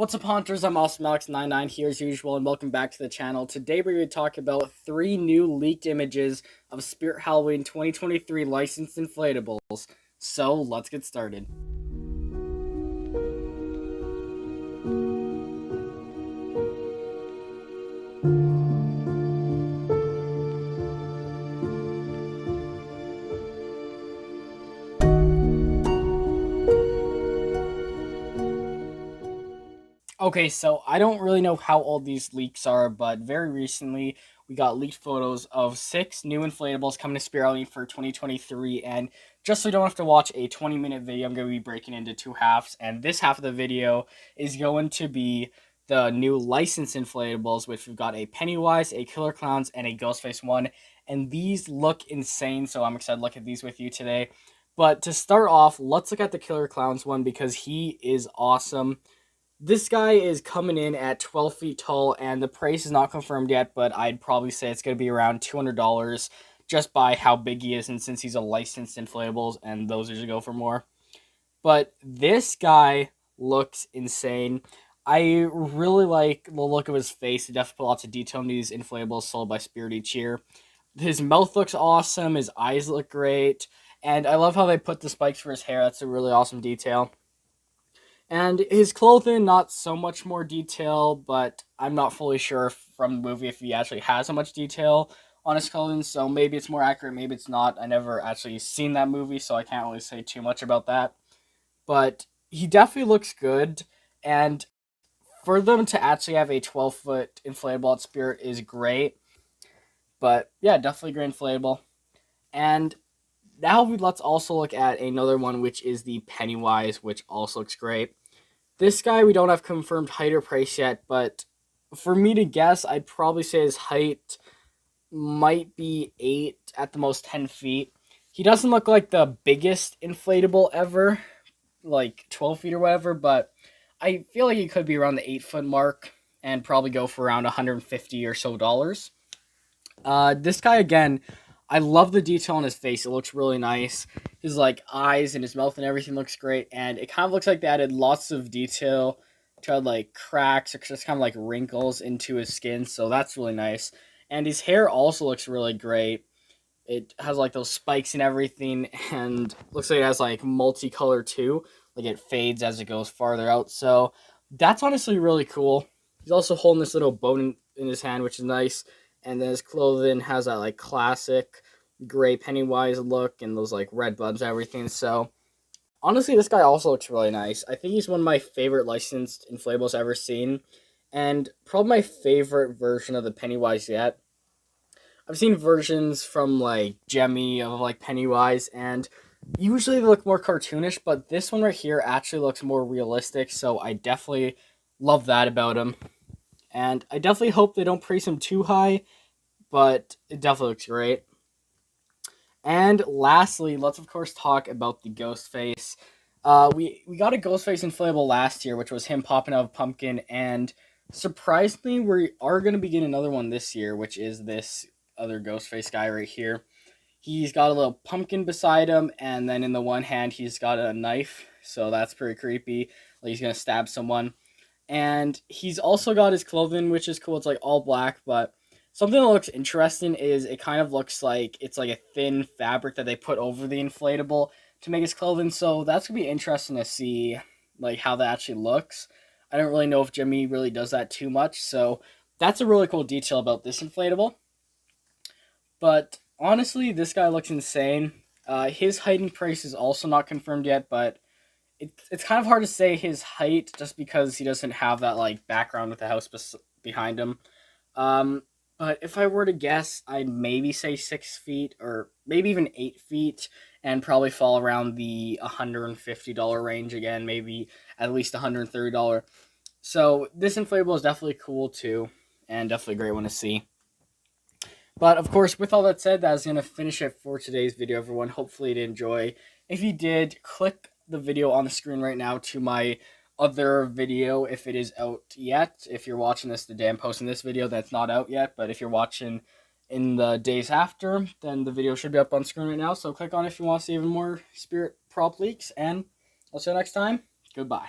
What's up, Hunters? I'm AwesomeAlex99 here as usual, and welcome back to the channel. Today we're going to talk about 3 new leaked images of Spirit Halloween 2023 licensed inflatables. So, let's get started. Okay, so I don't really know how old these leaks are, but very recently we got leaked photos of 6 new inflatables coming to Spirit Halloween for 2023, and just so you don't have to watch a 20-minute video, I'm going to be breaking into 2 halves, and this half of the video is going to be the new licensed inflatables, which we've got a Pennywise, a Killer Clowns, and a Ghostface one, and these look insane, so I'm excited to look at these with you today. But to start off, let's look at the Killer Clowns one because he is awesome. This guy is coming in at 12 feet tall, and the price is not confirmed yet, but I'd probably say it's going to be around $200 just by how big he is, and since he's a licensed inflatables, and those usually go for more. But this guy looks insane. I really like the look of his face. He definitely put lots of detail into these inflatables sold by Spirit each year. His mouth looks awesome. His eyes look great. And I love how they put the spikes for his hair. That's a really awesome detail. And his clothing, not so much more detail, but I'm not fully sure from the movie if he actually has so much detail on his clothing, so maybe it's more accurate, maybe it's not. I never actually seen that movie, so I can't really say too much about that. But he definitely looks good, and for them to actually have a 12-foot inflatable at Spirit is great. But yeah, definitely great inflatable. And now let's also look at another one, which is the Pennywise, which also looks great. This guy, we don't have confirmed height or price yet, but for me to guess, I'd probably say his height might be 8, at the most 10 feet. He doesn't look like the biggest inflatable ever, like 12 feet or whatever, but I feel like he could be around the 8-foot mark and probably go for around $150 or so dollars. This guy, again, I love the detail on his face. It looks really nice. His eyes and his mouth and everything looks great. And it kind of looks like they added lots of detail to cracks or just kind of wrinkles into his skin. So that's really nice. And his hair also looks really great. It has those spikes and everything, and looks like it has multicolor too. It fades as it goes farther out. So that's honestly really cool. He's also holding this little bone in his hand, which is nice. And then his clothing has that classic gray Pennywise look and those red buttons and everything. So honestly, this guy also looks really nice. I think he's one of my favorite licensed inflatables I've ever seen, and probably my favorite version of the Pennywise yet. I've seen versions from Jemmy of Pennywise, and usually they look more cartoonish, but this one right here actually looks more realistic. So I definitely love that about him. And I definitely hope they don't praise him too high, but it definitely looks great. And lastly, let's of course talk about the Ghostface. We got a Ghostface inflatable last year, which was him popping out of pumpkin, and surprisingly, we are going to be getting another one this year, which is this other Ghostface guy right here. He's got a little pumpkin beside him, and then in the one hand, he's got a knife, so that's pretty creepy. He's going to stab someone. And he's also got his clothing, which is cool. It's all black, but something that looks interesting is it kind of looks like it's a thin fabric that they put over the inflatable to make his clothing. So that's going to be interesting to see how that actually looks. I don't really know if Jimmy really does that too much. So that's a really cool detail about this inflatable. But honestly, this guy looks insane. His height and price is also not confirmed yet, but it's kind of hard to say his height just because he doesn't have that background with the house behind him. But if I were to guess, I'd maybe say 6 feet or maybe even 8 feet, and probably fall around the $150 range again, maybe at least $130. So this inflatable is definitely cool too, and definitely a great one to see. But of course, with all that said, that's going to finish it for today's video, everyone. Hopefully you did enjoy. If you did, click the video on the screen right now to my other video if it is out yet. If you're watching this the day I'm posting this video, that's not out yet. But if you're watching in the days after, then the video should be up on screen right now. So click on it if you want to see even more Spirit prop leaks. And I'll see you next time. Goodbye.